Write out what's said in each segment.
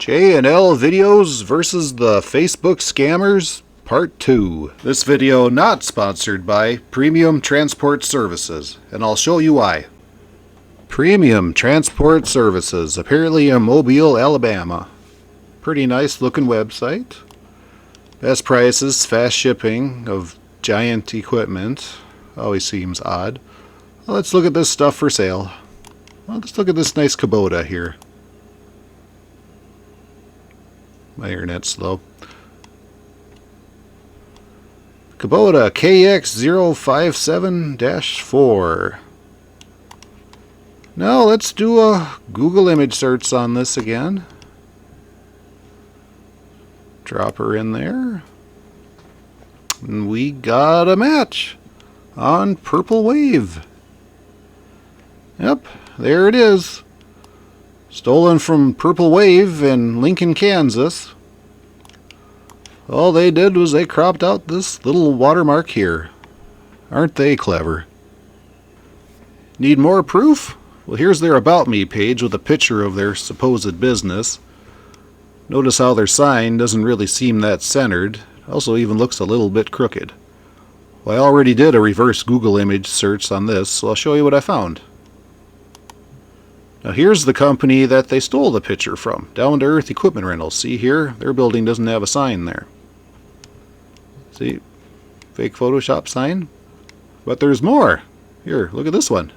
J&L Videos versus the Facebook Scammers, Part 2. This video not sponsored by Premium Transport Services, and I'll show you why. Premium Transport Services, apparently in Mobile, Alabama. Pretty nice looking website. Best prices, fast shipping of giant equipment. Always seems odd. Well, let's look at this stuff for sale. Well, let's look at this nice Kubota here. My internet's slow. Kubota KX057-4. Now let's do a Google image search on this again. Drop her in there. And we got a match on Purple Wave. Yep, there it is. Stolen from Purple Wave in Lincoln, Kansas. All they did was they cropped out this little watermark here. Aren't they clever? Need more proof? Well, here's their About Me page with a picture of their supposed business. Notice how their sign doesn't really seem that centered. Also even looks a little bit crooked. Well, I already did a reverse Google image search on this, so I'll show you what I found. Now here's the company that they stole the picture from, Down to Earth Equipment Rentals. See here, their building doesn't have a sign there. See, fake Photoshop sign. But there's more. Here, look at this one.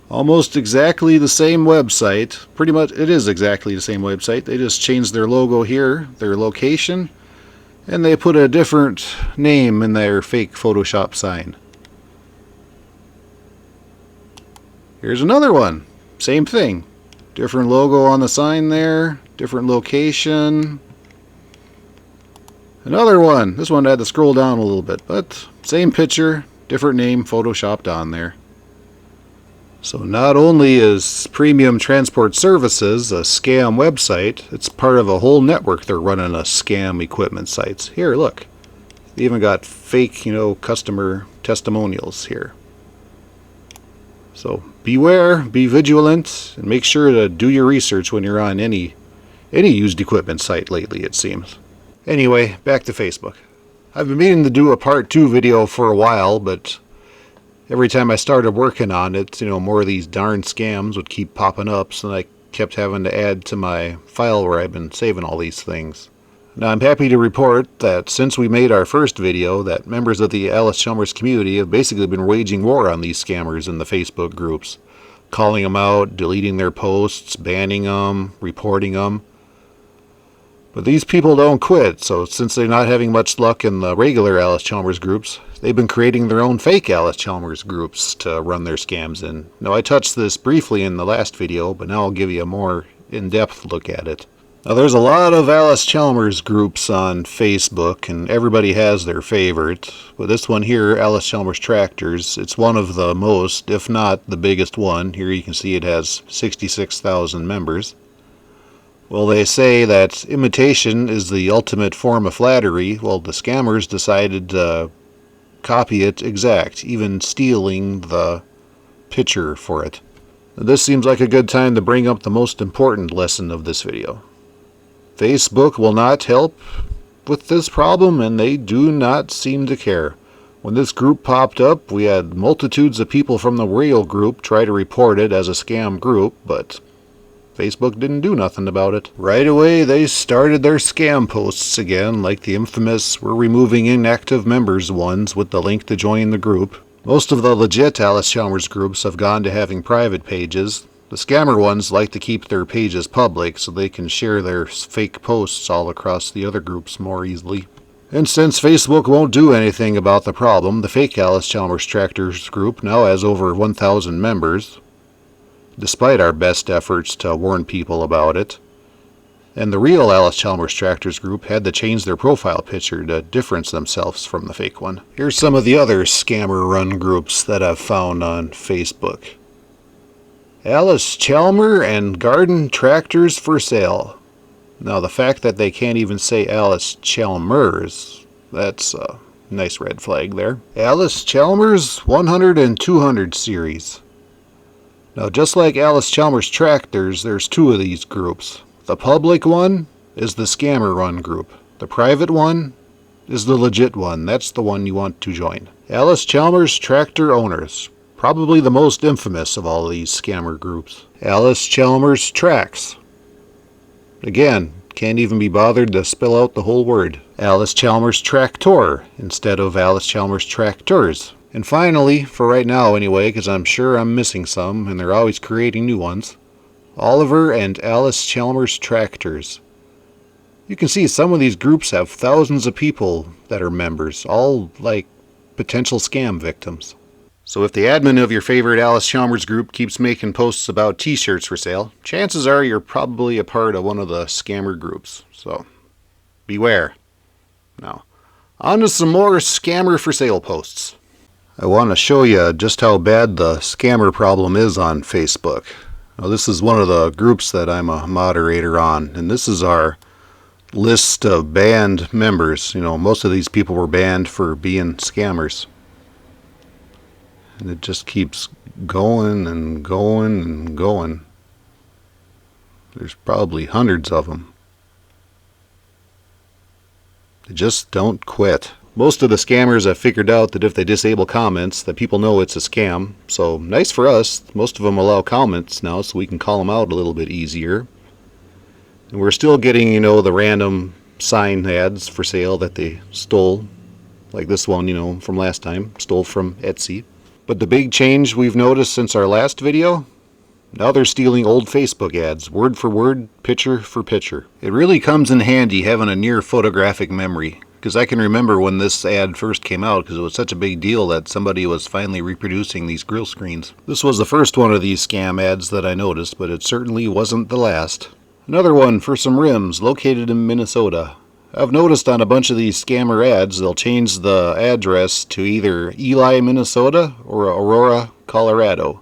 Almost exactly the same website. Pretty much, it is exactly the same website. They just changed their logo here, their location, and they put a different name in their fake Photoshop sign. Here's another one. Same thing. Different logo on the sign there. Different location. Another one. This one I had to scroll down a little bit, but same picture, different name photoshopped on there. So not only is Premium Transport Services a scam website, it's part of a whole network they're running of scam equipment sites. Here, look. They even got fake, customer testimonials here. So beware, be vigilant, and make sure to do your research when you're on any used equipment site lately, it seems. Anyway, back to Facebook. I've been meaning to do a part 2 video for a while, but every time I started working on it, more of these darn scams would keep popping up, so I kept having to add to my file where I've been saving all these things. Now I'm happy to report that since we made our first video, that members of the Allis Chalmers community have basically been waging war on these scammers in the Facebook groups. Calling them out, deleting their posts, banning them, reporting them. But these people don't quit, so since they're not having much luck in the regular Allis Chalmers groups, they've been creating their own fake Allis Chalmers groups to run their scams in. Now I touched this briefly in the last video, but now I'll give you a more in-depth look at it. Now there's a lot of Allis Chalmers groups on Facebook, and everybody has their favorite. But this one here, Allis Chalmers Tractors, it's one of the most, if not the biggest one. Here you can see it has 66,000 members. Well, they say that imitation is the ultimate form of flattery. Well, the scammers decided to copy it exact, even stealing the picture for it. Now, this seems like a good time to bring up the most important lesson of this video. Facebook will not help with this problem, and they do not seem to care. When this group popped up, we had multitudes of people from the real group try to report it as a scam group, but Facebook didn't do nothing about it. Right away, they started their scam posts again, like the infamous "we're removing inactive members" ones with the link to join the group. Most of the legit Allis Chalmers groups have gone to having private pages. The scammer ones like to keep their pages public so they can share their fake posts all across the other groups more easily. And since Facebook won't do anything about the problem, the fake Allis Chalmers Tractors group now has over 1,000 members, despite our best efforts to warn people about it. And the real Allis Chalmers Tractors group had to change their profile picture to difference themselves from the fake one. Here's some of the other scammer-run groups that I've found on Facebook. Allis Chalmers and Garden Tractors for Sale. Now the fact that they can't even say Allis Chalmers, that's a nice red flag there. Allis Chalmers 100 and 200 series. Now just like Allis Chalmers Tractors, there's two of these groups. The public one is the scammer run group. The private one is the legit one. That's the one you want to join. Allis Chalmers Tractor Owners. Probably the most infamous of all these scammer groups. Allis Chalmers Tracks. Again, can't even be bothered to spell out the whole word. Allis Chalmers Tractor instead of Allis Chalmers Tractors. And finally, for right now anyway, because I'm sure I'm missing some, and they're always creating new ones, Oliver and Allis Chalmers Tractors. You can see some of these groups have thousands of people that are members, all like potential scam victims. So if the admin of your favorite Allis Chalmers group keeps making posts about t-shirts for sale, chances are you're probably a part of one of the scammer groups. So beware. Now, on to some more scammer for sale posts. I want to show you just how bad the scammer problem is on Facebook. Now, this is one of the groups that I'm a moderator on, and this is our list of banned members. You know, most of these people were banned for being scammers. And it just keeps going and going and going. There's probably hundreds of them. They just don't quit. Most of the scammers have figured out that if they disable comments, that people know it's a scam. So nice for us. Most of them allow comments now, so we can call them out a little bit easier. And we're still getting, you know, the random sign ads for sale that they stole. Like this one, you know, from last time. Stole from Etsy. But the big change we've noticed since our last video? Now they're stealing old Facebook ads, word for word, picture for picture. It really comes in handy having a near photographic memory, because I can remember when this ad first came out, because it was such a big deal that somebody was finally reproducing these grill screens. This was the first one of these scam ads that I noticed, but it certainly wasn't the last. Another one for some rims located in Minnesota. I've noticed on a bunch of these scammer ads, they'll change the address to either Ely, Minnesota or Aurora, Colorado.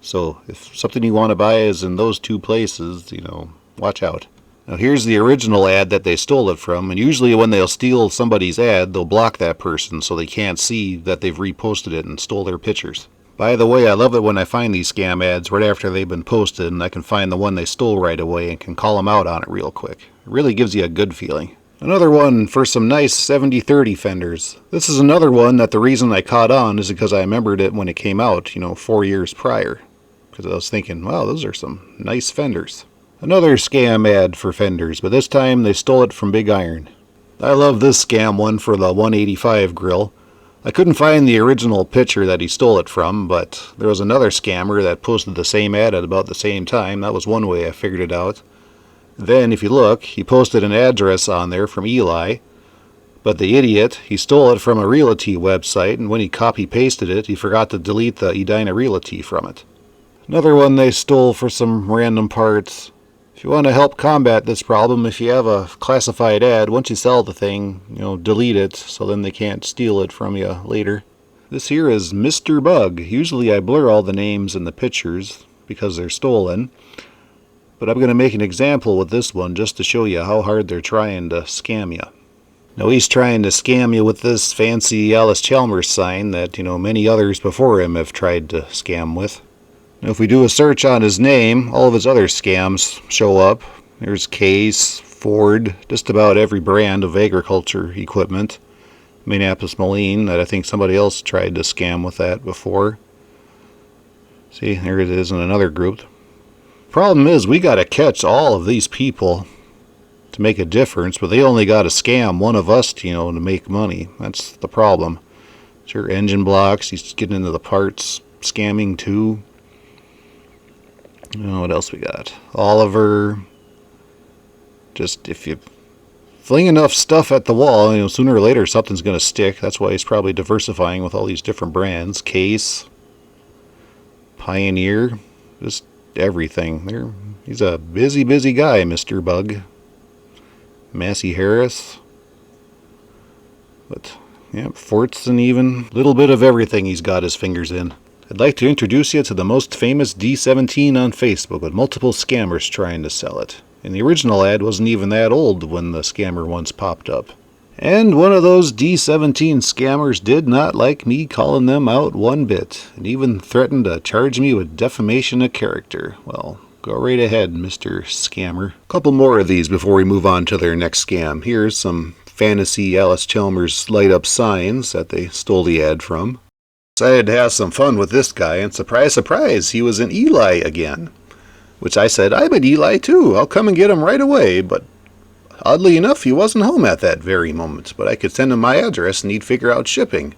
So if something you want to buy is in those two places, you know, watch out. Now here's the original ad that they stole it from, and usually when they'll steal somebody's ad, they'll block that person so they can't see that they've reposted it and stole their pictures. By the way, I love it when I find these scam ads right after they've been posted and I can find the one they stole right away and can call them out on it real quick. It really gives you a good feeling. Another one for some nice 70-30 fenders. This is another one that the reason I caught on is because I remembered it when it came out, you know, 4 years prior. Because I was thinking, wow, those are some nice fenders. Another scam ad for fenders, but this time they stole it from Big Iron. I love this scam one for the 185 grill. I couldn't find the original picture that he stole it from, but there was another scammer that posted the same ad at about the same time. That was one way I figured it out. Then, if you look, he posted an address on there from Ely, but the idiot, he stole it from a realty website, and when he copy-pasted it, he forgot to delete the Edina Realty from it. Another one they stole for some random parts. If you want to help combat this problem, if you have a classified ad, once you sell the thing, you know, delete it so then they can't steal it from you later. This here is Mr. Bug. Usually I blur all the names in the pictures because they're stolen. But I'm going to make an example with this one just to show you how hard they're trying to scam you. Now he's trying to scam you with this fancy Allis Chalmers sign that, you know, many others before him have tried to scam with. Now if we do a search on his name, all of his other scams show up. There's Case, Ford, just about every brand of agriculture equipment. Minneapolis Moline, that I think somebody else tried to scam with that before. See, there it is in another group. Problem is, we got to catch all of these people to make a difference, but they only got to scam one of us, you know, to make money. That's the problem. Sure, engine blocks, he's getting into the parts scamming too. What else we got? Oliver. Just if you fling enough stuff at the wall, you know, sooner or later something's going to stick. That's why he's probably diversifying with all these different brands. Case, Pioneer, just everything. He's a busy guy, Mr. Bug. Massey Harris. But, yeah, Fortson even. Little bit of everything he's got his fingers in. I'd like to introduce you to the most famous D17 on Facebook with multiple scammers trying to sell it. And the original ad wasn't even that old when the scammer once popped up. And one of those D17 scammers did not like me calling them out one bit, and even threatened to charge me with defamation of character. Well, Go right ahead, Mr. Scammer. A couple more of these before we move on to their next scam. Here's some fantasy Allis Chalmers light-up signs that they stole the ad from. Decided to have some fun with this guy, and surprise, surprise, he was an Eli again. Which I said, I'm an Eli too, I'll come and get him right away, but oddly enough, he wasn't home at that very moment, but I could send him my address and he'd figure out shipping.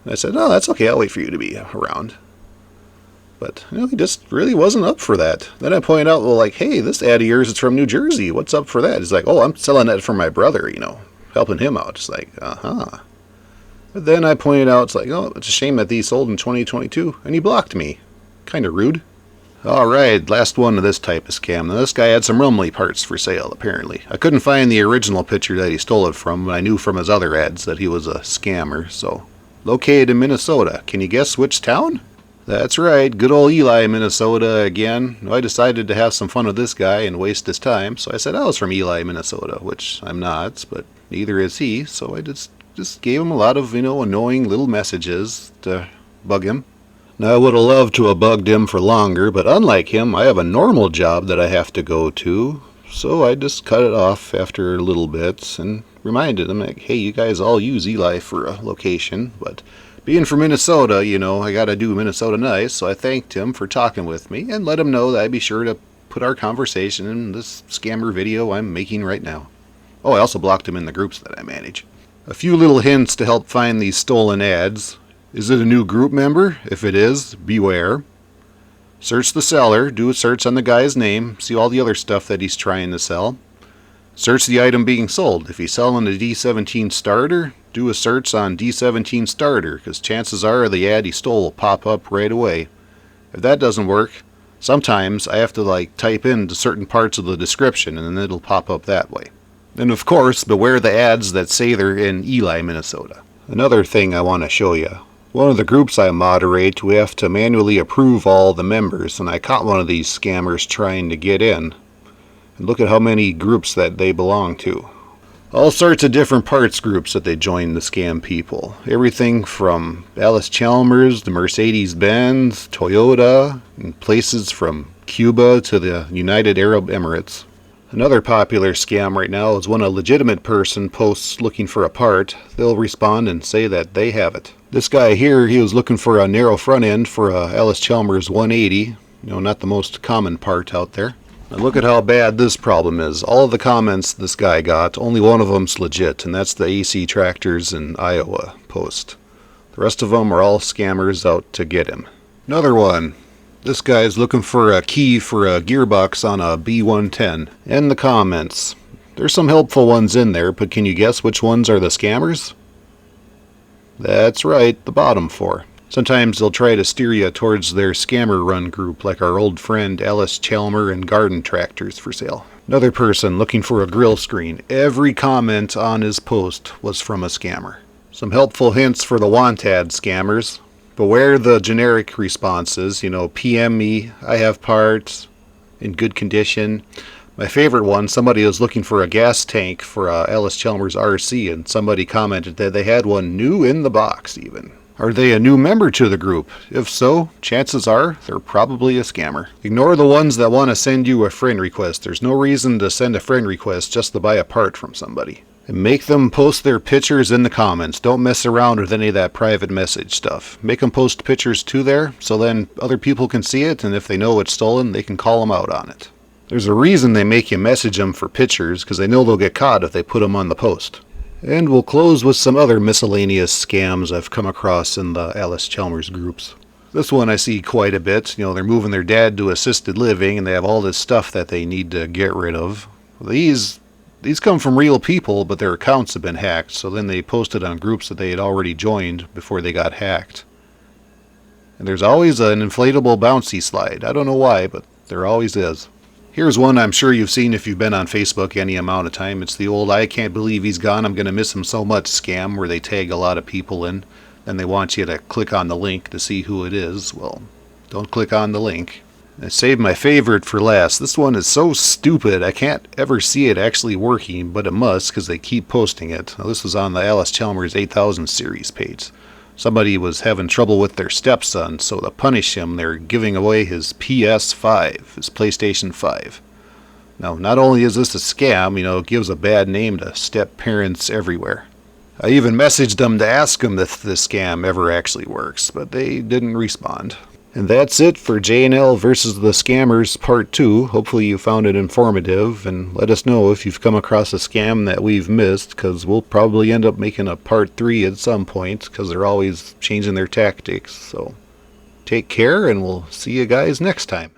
And I said, no, that's okay, I'll wait for you to be around. But, he just really wasn't up for that. Then I pointed out, well, like, hey, this ad of yours is from New Jersey, what's up for that? He's like, oh, I'm selling that for my brother, helping him out. It's like, uh-huh. But then I pointed out, it's like, oh, it's a shame that these sold in 2022, and he blocked me. Kind of rude. Alright, last one of this type of scam. Now, this guy had some Rumley parts for sale, apparently. I couldn't find the original picture that he stole it from, but I knew from his other ads that he was a scammer, so. Located in Minnesota. Can you guess which town? That's right, good old Eli, Minnesota again. I decided to have some fun with this guy and waste his time, so I said I was from Eli, Minnesota, which I'm not, but neither is he, so I just gave him a lot of, annoying little messages to bug him. Now, I would have loved to have bugged him for longer, but unlike him, I have a normal job that I have to go to, so I just cut it off after a little bit and reminded him, like, hey, you guys all use Eli for a location, but being from Minnesota, I gotta do Minnesota nice, so I thanked him for talking with me and let him know that I'd be sure to put our conversation in this scammer video I'm making right now. Oh, I also blocked him in the groups that I manage. A few little hints to help find these stolen ads. Is it a new group member? If it is, beware. Search the seller, do a search on the guy's name, see all the other stuff that he's trying to sell. Search the item being sold. If he's selling a D17 starter, do a search on D17 starter, because chances are the ad he stole will pop up right away. If that doesn't work, sometimes I have to type into certain parts of the description and then it'll pop up that way. And of course, beware the ads that say they're in Eli, Minnesota. Another thing I want to show you. One of the groups I moderate, we have to manually approve all the members, and I caught one of these scammers trying to get in. And look at how many groups that they belong to. All sorts of different parts groups that they join the scam people. Everything from Allis Chalmers to Mercedes-Benz, Toyota, and places from Cuba to the United Arab Emirates. Another popular scam right now is when a legitimate person posts looking for a part, they'll respond and say that they have it. This guy here, he was looking for a narrow front end for a Allis Chalmers 180, not the most common part out there. Now look at how bad this problem is. All of the comments this guy got, only one of them's legit, and that's the AC Tractors in Iowa post. The rest of them are all scammers out to get him. Another one. This guy's looking for a key for a gearbox on a B110. In the comments. There's some helpful ones in there, but can you guess which ones are the scammers? That's right, the bottom four. Sometimes they'll try to steer you towards their scammer run group, like our old friend Allis Chalmers and Garden Tractors for sale. Another person looking for a grill screen. Every comment on his post was from a scammer. Some helpful hints for the want ad scammers. Beware the generic responses, PM me, I have parts, in good condition. My favorite one, somebody was looking for a gas tank for a Allis Chalmers RC, and somebody commented that they had one new in the box even. Are they a new member to the group? If so, chances are they're probably a scammer. Ignore the ones that want to send you a friend request. There's no reason to send a friend request just to buy a part from somebody. And make them post their pictures in the comments. Don't mess around with any of that private message stuff. Make them post pictures too there, so then other people can see it, and if they know it's stolen, they can call them out on it. There's a reason they make you message them for pictures, because they know they'll get caught if they put them on the post. And we'll close with some other miscellaneous scams I've come across in the Allis Chalmers groups. This one I see quite a bit. They're moving their dad to assisted living, and they have all this stuff that they need to get rid of. These come from real people, but their accounts have been hacked, so then they posted on groups that they had already joined before they got hacked. And there's always an inflatable bouncy slide. I don't know why, but there always is. Here's one I'm sure you've seen if you've been on Facebook any amount of time. It's the old I can't believe he's gone, I'm going to miss him so much scam, where they tag a lot of people in, and they want you to click on the link to see who it is. Well, don't click on the link. I saved my favorite for last. This one is so stupid I can't ever see it actually working, but it must because they keep posting it. Now, this was on the Allis Chalmers 8000 series page. Somebody was having trouble with their stepson, so to punish him, they're giving away his PS5, his PlayStation 5. Now, not only is this a scam, it gives a bad name to step-parents everywhere. I even messaged them to ask them if this scam ever actually works, but they didn't respond. And that's it for J&L versus the Scammers Part 2. Hopefully you found it informative, and let us know if you've come across a scam that we've missed, because we'll probably end up making a Part 3 at some point, because they're always changing their tactics. So take care, and we'll see you guys next time.